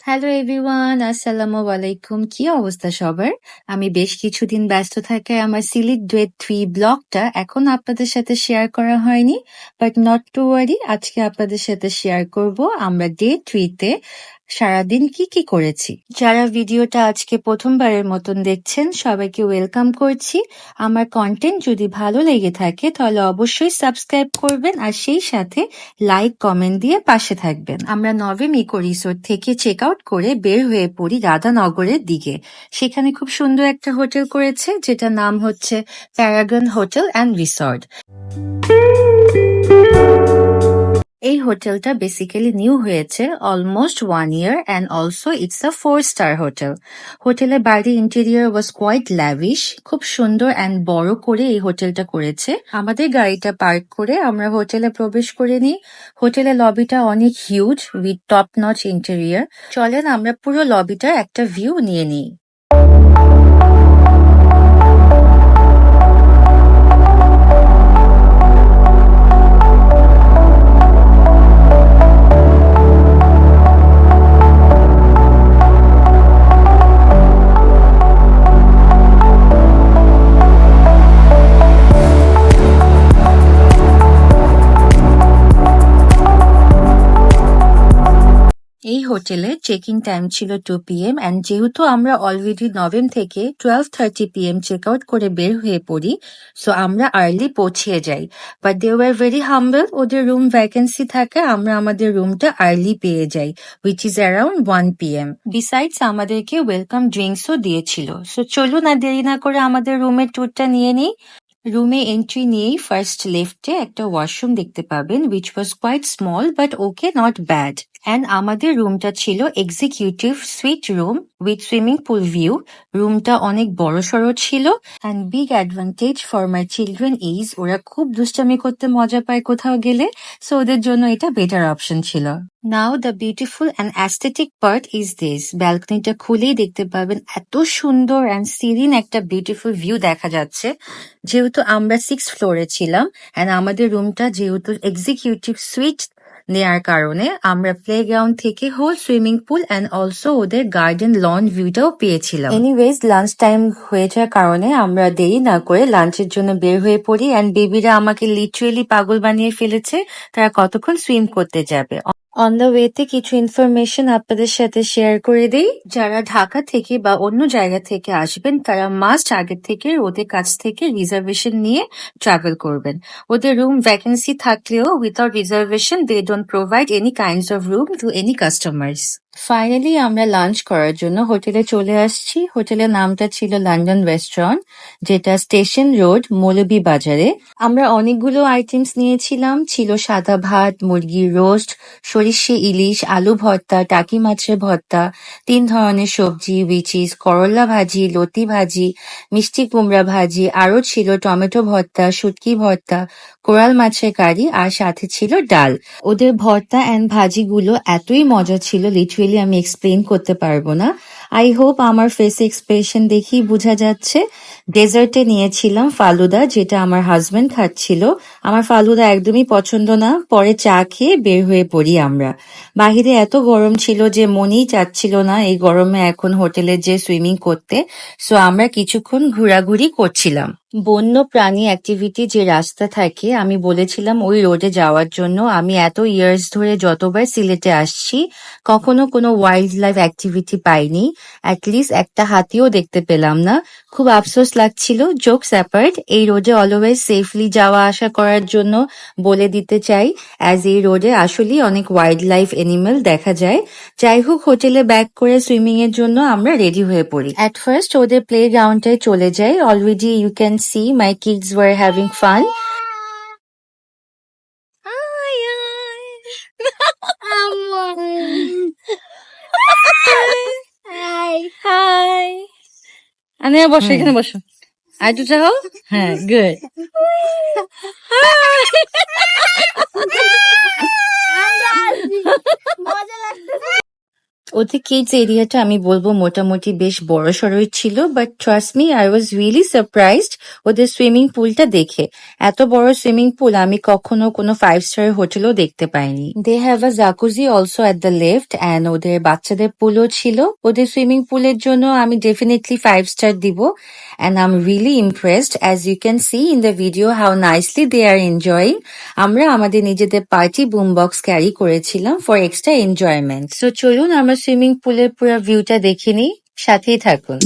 Hello everyone, আসসালামু আলাইকুম। কি অবস্থা সবার? আমি বেশ কিছুদিন ব্যস্ত থাকায় আমার সিলেট ডে 3 ব্লগটা এখন আপনাদের সাথে শেয়ার করা হয়নি, বাট নট টু ওয়ারি, আজকে আপনাদের সাথে শেয়ার করব আমরা ডে 3 তে সারাদিন কি কি করেছি। যারা ভিডিওটা আজকে প্রথমবারের মতন দেখছেন সবাইকে ওয়েলকাম করছি। আমার কন্টেন্ট যদি ভালো লেগে থাকে তাহলে অবশ্যই সাবস্ক্রাইব করবেন আর সেই সাথে লাইক কমেন্ট দিয়ে পাশে থাকবেন। আমরা নভেম ইকো রিসোর্ট থেকে চেক আউট করে বের হয়ে পড়ি রাধানগরের দিকে। সেখানে খুব সুন্দর একটা হোটেল করেছে যেটা নাম হচ্ছে প্যারাগন হোটেল অ্যান্ড রিসর্ট। এই হোটেলটা বেসিক্যালি নিউ হয়েছে almost 1 year and also it's a 4-star hotel. হোটেলের বাইরে ইন্টেরিয়র ওয়াজ কোয়াইট ল্যাভিশ, খুব সুন্দর অ্যান্ড বড় করে এই হোটেলটা করেছে। আমাদের গাড়িটা পার্ক করে আমরা হোটেলে প্রবেশ করে নিই। হোটেলের লবিটা অনেক huge with top notch interior. চলেন আমরা পুরো লবিটার একটা ভিউ নিয়ে নিই। এই হোটেলে চেক ইন টাইম ছিল 2 PM অ্যান্ড যেহেতু আমরা অলরেডি নভেম থেকে 12:30 PM চেক আউট করে বের হয়ে পড়ি, সো আমরা আর্লি পৌঁছে যাই। But they were very humble, ওদের রুম ভ্যাকেন্সি থাকে, আমরা আমাদের রুমটা আর্লি পেয়ে যাই, which is around 1 PM। Besides আমাদেরকে ওয়েলকাম ড্রিঙ্কসও দিয়েছিল। সো চলুন আর দেরি না করে আমাদের রুমের ট্যুরটা নিয়ে নিই। রুমে এন্ট্রি নিয়েই ফার্স্ট লেফটে একটা ওয়াশরুম দেখতে পাবেন, which was quite small but okay, not bad. And আমাদের রুমটা ছিল executive suite room with swimming pool view. রুমটা অনেক বড়সড় ছিল and big advantage for my children is ওরা খুব দুষ্টামি করতে মজা পায় কোথাও গেলে, সো ওদের জন্য এটা বেটার অপশন ছিল। Now the beautiful and aesthetic part is this. ব্যালকনিটা খুলেই দেখতে পাবেন এত সুন্দর অ্যান্ড সিরিন একটা বিউটিফুল ভিউ দেখা যাচ্ছে। যেহেতু আমরা 6th ফ্লোরে ছিলাম অ্যান্ড আমাদের রুমটা যেহেতু এক্সিকিউটিভ সুইট নেয়ার কারণে আমরা প্লেগ্রাউন্ড থেকে whole swimming pool and also ওদের গার্ডেন লন ভিউটাও পেয়েছিলাম। এনিওয়েজ লাঞ্চ টাইম হয়ে যাওয়ার কারণে আমরা দেরি না করে লাঞ্চের জন্য বের হয়ে পড়ি অ্যান্ড বেবিরা আমাকে লিটারেলি পাগল বানিয়ে ফেলেছে, তারা কতক্ষণ সুইম করতে যাবে। অন দ্য ওয়েতে কিছু ইনফরমেশন আপনাদের সাথে শেয়ার করে দেই। যারা ঢাকা থেকে বা অন্য জায়গা থেকে আসবেন তারা মাস্ট আগে থেকে ওদের কাছ থেকে রিজার্ভেশন নিয়ে ট্রাভেল করবেন। ওদের রুম ভ্যাকেন্সি থাকলেও without reservation they don't provide any kinds of room to any customers. Finally আমরা লাঞ্চ করার জন্য হোটেলে চলে আসছি। হোটেলের নামটা ছিল লন্ডন রেস্টুরেন্ট, যেটা স্টেশন রোড মৌলভী বাজারে। আমরা অনেকগুলো আইটেমস নিয়েছিলাম, ছিল সাদা ভাত, মুরগির রোস্ট, সরিষে ইলিশ, আলু ভর্তা, টাকি মাছের ভর্তা, 3 ধরনের সবজি উইচ ইজ করলা ভাজি, লতি ভাজি, মিষ্টি কুমড়া ভাজি, আরও ছিল টমেটো ভর্তা, শুটকি ভর্তা, কোরাল মাছের কারি আর সাথে ছিল ডাল। ওদের ভর্তা অ্যান্ড ভাজিগুলো এতই মজা ছিল, লিটারেলি আমি এক্সপ্লেন করতে পারবো না। আই হোপ আমার ফেস এক্সপ্রেশন দেখেই বোঝা যাচ্ছে। ডেজার্টে নিয়েছিলাম ফালুদা, যেটা আমার হাজবেন্ড খাচ্ছিল। আমার ফালুদা একদমই পছন্দ না। পরে চা খেয়ে বের হয়ে পড়ি আমরা। বাহিরে এত গরম ছিল যে মনেই চাচ্ছিল না এই গরমে এখন হোটেলে যে সুইমিং করতে, সো আমরা কিছুক্ষণ ঘোরাঘুরি করছিলাম। বন্য প্রাণী অ্যাক্টিভিটি যে রাস্তা থাকে, আমি বলেছিলাম ওই রোডে যাওয়ার জন্য। আমি এত ইয়ার্স ধরে যতবার সিলেটে আসছি কখনো কোনো ওয়াইল্ড লাইফ অ্যাক্টিভিটি পাইনি, অ্যাটলিস্ট একটা হাতিও দেখতে পেলাম না। খুব আফসোস লাগছিল। জোকস অ্যাপার্ট, এই রোডে অলওয়েজ সেফলি যাওয়া আসা করার জন্য বলে দিতে চাই, অ্যাজ এই রোডে আসলেই অনেক ওয়াইল্ড লাইফ এনিম্যাল দেখা যায়। যাই হোক, হোটেলে ব্যাক করে সুইমিং এর জন্য আমরা রেডি হয়ে পড়ি। অ্যাট ফার্স্ট ওদের প্লে গ্রাউন্ডে চলে যাই। Already you can see my kids were having fun. Hi, আনে বসো, এখানে বসো। আইটু চাও? হ্যাঁ, গুড। ওদের কিডস এরিয়াটা আমি বলবো মোটামুটি বেশ বড়সড়ই ছিল, but trust me I was really surprised ওদের সুইমিং পুলটা দেখে। এত বড় সুইমিং পুল আমি কখনো কোনো 5 স্টার হোটেলেও দেখতে পাইনি। They have a jacuzzi also at the left, and ওদের বাচ্চাদের পুলও ছিল। ওদের সুইমিং পুলের জন্য আমি ডেফিনেটলি 5 স্টার দিব, and I am really impressed as you can see in the video how nicely they are enjoying. আমরা আমাদের নিজেদের পার্টি বুম বক্স ক্যারি করেছিলাম ফর এক্সট্রা এনজয়মেন্ট। সো চলুন আমরা সুইমিং পুলের পুরো ভিউটা দেখে নিই, সাথেই থাকুন।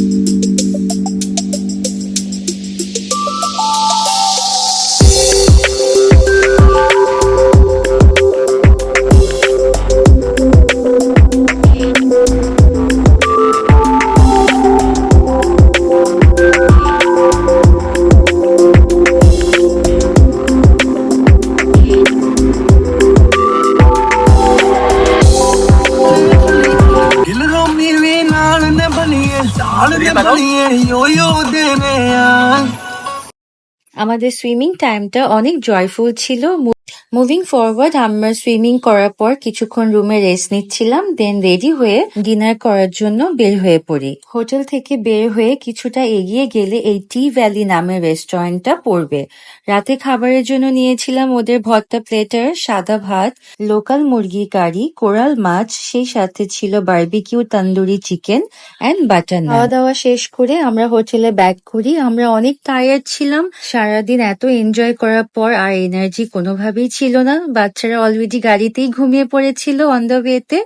আমাদের সুইমিং টাইমটা অনেক জয়ফুল ছিল। মুভিং ফরওয়ার্ড, আমরা সুইমিং করার পর কিছুক্ষণ রুমে রেস্ট নিচ্ছিলাম, দেন রেডি হয়ে ডিনার করার জন্য বের হয়ে পড়ি। হোটেল থেকে বের হয়ে কিছুটা এগিয়ে গেলে এই টি ভ্যালি নামের রেস্টুরেন্টটা পড়বে। রাতে খাবারের জন্য নিয়েছিলাম ওদের ভর্তা প্লেটার, সাদা ভাত, লোকাল মুরগি কারি, কোরাল মাছ, সেই সাথে ছিল barbecue tandoori chicken and butter naan. খাওয়া দাওয়া শেষ করে আমরা হোটেলে ব্যাক করি। আমরা অনেক টায়ার্ড ছিলাম, সারাদিন এত এনজয় করার পর আর এনার্জি কোনোভাবেই ছিল না। বাচ্চারা অলরেডি গাড়িতেই ঘুমিয়ে পড়েছিল অন দ্য ওয়েতে।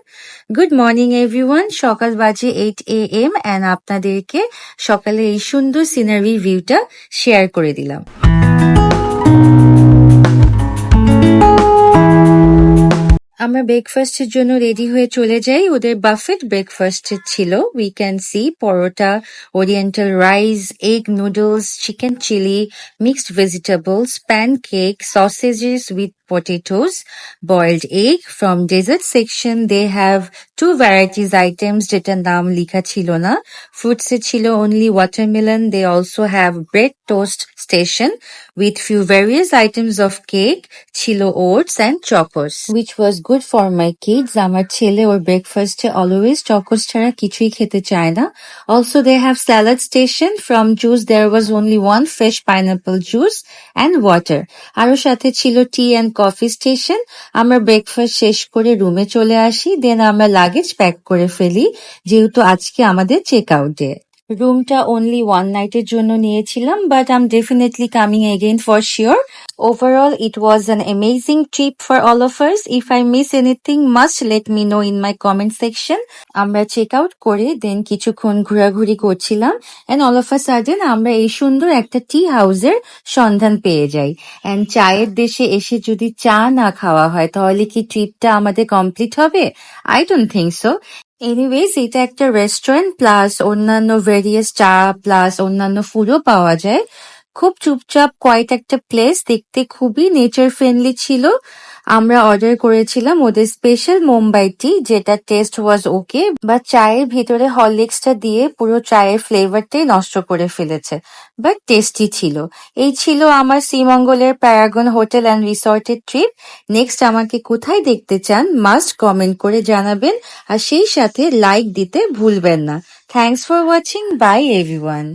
গুড মর্নিং এভরিওয়ান, সকাল বাজে 8 AM, অ্যান্ড আপনাদেরকে সকালে এই সুন্দর সিনারি ভিউটা শেয়ার করে দিলাম। আমরা ব্রেকফাস্টের জন্য রেডি হয়ে চলে যাই। ওদের বাফেট ব্রেকফাস্ট ছিল। We can see paratha, oriental rice, egg noodles, chicken chilli, mixed vegetables, pancake, sausages with potatoes, boiled egg. From dessert section they have 2 varieties items যেটার নাম লেখা ছিল না। Fruits এ ছিল only watermelon. They also have bread toast station with few various items of cake, ছিল oats and chocos, which was good for my kids. আমার ছেলে ওর ব্রেকফাস্টে অলওয়েজ চকোস ছাড়া কিছুই খেতে চায় না। Also they have salad station. From juice there was only one fresh pineapple juice and water. আরো সাথে ছিল টি অ্যান্ড কফি স্টেশন। আমরা ব্রেকফাস্ট শেষ করে রুমে চলে আসি, দেন আমরা লাগেজ প্যাক করে ফেলি যেহেতু আজকে আমাদের চেক আউট ডে। রুমটা অনলি 1 নাইটের জন্য নিয়েছিলাম, but I am definitely coming again for sure. Overall, it was an amazing trip for all of us. If I miss anything, must let me know in my comment section. আমরা check out করে then কিছুক্ষণ ঘোরাঘুরি করছিলাম, and all of a sudden আমরা এই সুন্দর একটা টি হাউসের সন্ধান পেয়ে যাই। এন্ড চায়ের দেশে এসে যদি চা না খাওয়া হয় তাহলে কি ট্রিপটা আমাদের কমপ্লিট হবে? I don't think so. Anyways, এটা একটা রেস্টুরেন্ট প্লাস অন্যান্য ভেরিয়াস চা প্লাস অন্যান্য ফুডও পাওয়া যায়। খুব চুপচাপ কোয়াইট একটা প্লেস, দেখতে খুবই নেচার ফ্রেন্ডলি ছিল। আমরা অর্ডার করেছিলাম ওদের স্পেশাল মুম্বাই টি, যেটা টেস্ট ওয়াজ ওকে, বাট চায়ের ভিতরে হরলিক্সটা দিয়ে পুরো চায়ের ফ্লেভারটাই নষ্ট করে ফেলেছে, বাট টেস্টি ছিল। এই ছিল আমার শ্রীমঙ্গলের প্যারাগন হোটেল অ্যান্ড রিসর্টের ট্রিপ। নেক্সট আমাকে কোথায় দেখতে চান মাস্ট কমেন্ট করে জানাবেন, আর সেই সাথে লাইক দিতে ভুলবেন না। Thanks for watching, by everyone.